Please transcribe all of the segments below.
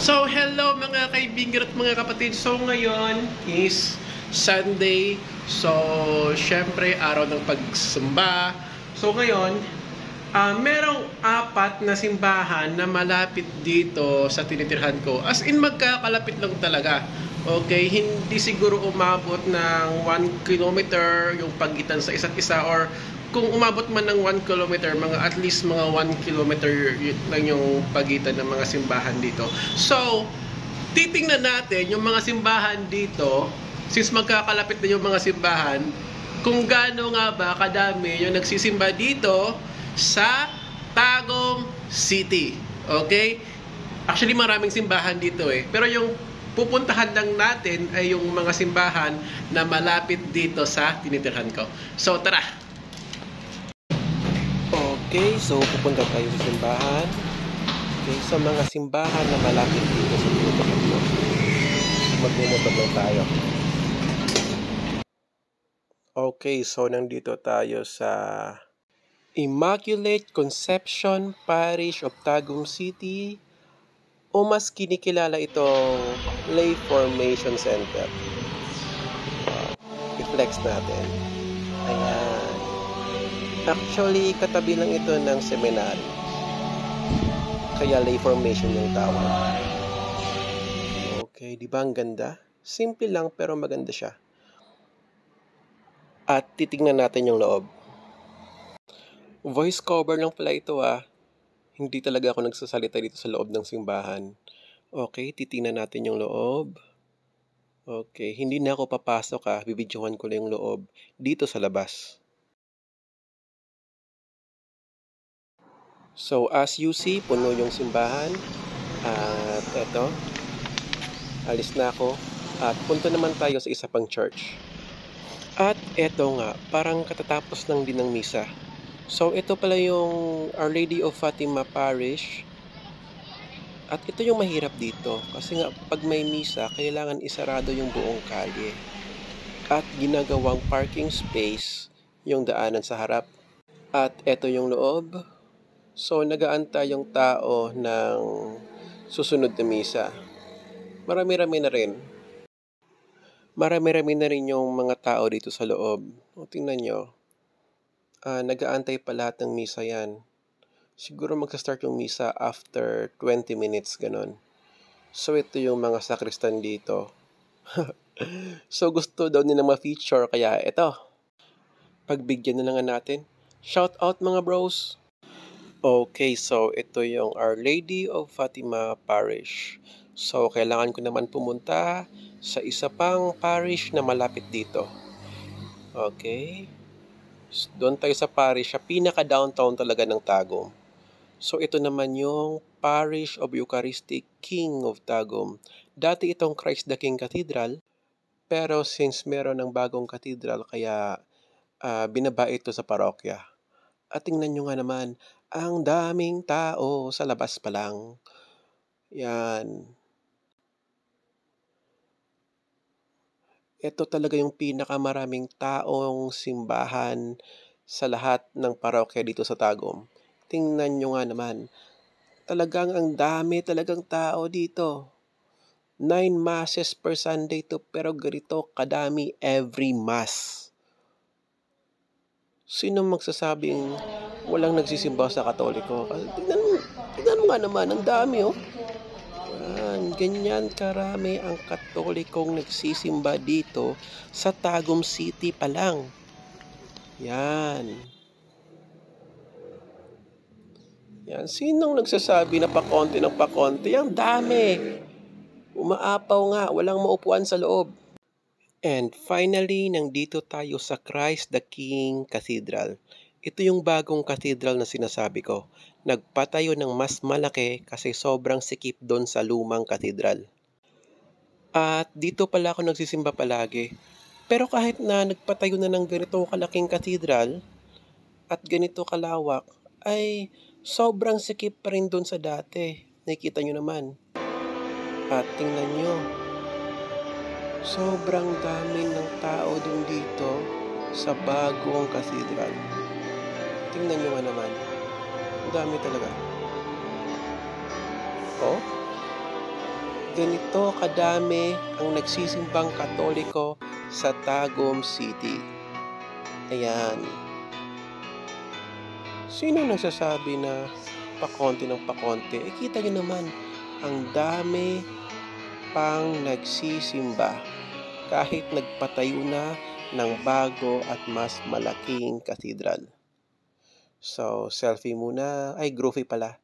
So, hello mga kaibigan at mga kapatid. So, ngayon is Sunday. So, syempre, araw ng pagsamba. So, ngayon, merong apat na simbahan na malapit dito sa tinitirhan ko. As in, magkakalapit lang talaga. Okay, hindi siguro umabot ng 1 kilometer yung pagitan sa isa't isa, or kung umabot man ng 1 kilometer, mga at least mga 1 kilometer lang yung pagitan ng mga simbahan dito. So, titingnan natin yung mga simbahan dito, since magkakalapit na yung mga simbahan, kung gaano nga ba kadami yung nagsisimba dito sa Tagum City. Okay? Actually, maraming simbahan dito pero yung pupuntahan lang natin ay yung mga simbahan na malapit dito sa tinitirhan ko. So, tara! Okay, so pupunta tayo sa simbahan. Okay, sa mga simbahan na malapit dito sa tinitirhan ko. Magmumotor lang tayo. Okay, so nandito tayo sa Immaculate Conception Parish of Tagum City, o mas kinikilala itong Lay Formation Center. I-flex natin. Ayan. Actually, katabi lang ito ng seminary. Kaya Lay Formation yung tawag. Okay, di ba ang ganda? Simple lang pero maganda siya. At titingnan natin yung loob. Voice cover lang pala ito Hindi talaga ako nagsasalita dito sa loob ng simbahan. Okay, titingnan natin yung loob. Okay, hindi na ako papasok bibidyohan ko lang yung loob dito sa labas. So, as you see, puno yung simbahan. At eto, alis na ako. At punta naman tayo sa isa pang church. At eto nga, parang katatapos lang din ng misa. So, ito pala yung Our Lady of Fatima Parish. At ito yung mahirap dito. Kasi nga, pag may misa, kailangan isarado yung buong kalye. At ginagawang parking space yung daanan sa harap. At ito yung loob. So, nagaantay yung tao ng susunod na misa. Marami-rami na rin. Marami-rami na rin yung mga tao dito sa loob. O, tingnan nyo. Nagaantay pa lahat ng misa yan. Siguro magsa-start yung misa after 20 minutes, ganon. So, ito yung mga sakristan dito. So, gusto daw nila ma-feature, kaya ito. Pagbigyan na lang natin. Shout out mga bros! Okay, so ito yung Our Lady of Fatima Parish. So, kailangan ko naman pumunta sa isa pang parish na malapit dito. Okay. Doon tayo sa parish, sa pinaka-downtown talaga ng Tagum. So, ito naman yung Parish of Eucharistic King of Tagum. Dati itong Christ the King Cathedral, pero since meron ng bagong cathedral, kaya binaba ito sa parokya. At tingnan nyo nga naman, ang daming tao sa labas pa lang. Yan. Ito talaga yung pinakamaraming taong simbahan sa lahat ng parokya dito sa Tagum. Tingnan nyo nga naman. Talagang ang dami talagang tao dito. 9 masses per Sunday to, pero ganito kadami every mass. Sino magsasabing walang nagsisimba sa Katoliko? Tingnan mo nga naman, ang dami ganyan karami ang Katolikong nagsisimba dito sa Tagum City pa lang. Yan. Sinong nagsasabi na pakonti ng pakonti? Ang dami. Umaapaw nga, walang maupuan sa loob. And finally, nandito tayo sa Christ the King Cathedral. Ito yung bagong cathedral na sinasabi ko. Nagpatayo ng mas malaki kasi sobrang sikip doon sa lumang cathedral. At dito pala ako nagsisimba palagi. Pero kahit na nagpatayo na ng ganito kalaking cathedral at ganito kalawak, ay sobrang sikip pa rin doon sa dati. Nakikita nyo naman. At tingnan nyo, sobrang dami ng tao din dito sa bagong cathedral. Tingnan nyo nga naman. Ang dami talaga. Oh, Ganito kadami ang nagsisimbang Katoliko sa Tagum City. Ayan. Sino nagsasabi na pakonti ng pakonti? Kita niyo naman, ang dami pang nagsisimba kahit nagpatayo na ng bago at mas malaking katedral. So, selfie muna. Ay, groovy pala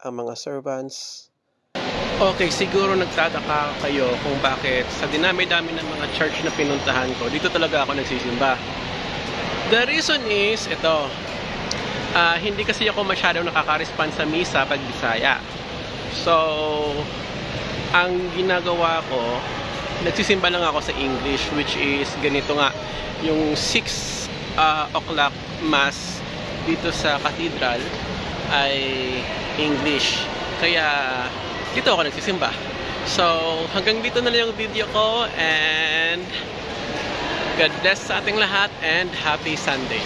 ang mga servants. Okay, siguro nagtataka kayo kung bakit sa dinami-dami ng mga church na pinuntahan ko, dito talaga ako nagsisimba. The reason is, ito, hindi kasi ako masyadong nakaka-respond sa misa pag Bisaya. So, ang ginagawa ko, nagsisimba lang ako sa English, which is ganito nga, yung 6 o'clock mass dito sa cathedral ay English. Kaya, dito ako nagsisimba. So, hanggang dito na lang yung video ko, and God bless sa ating lahat, and happy Sunday.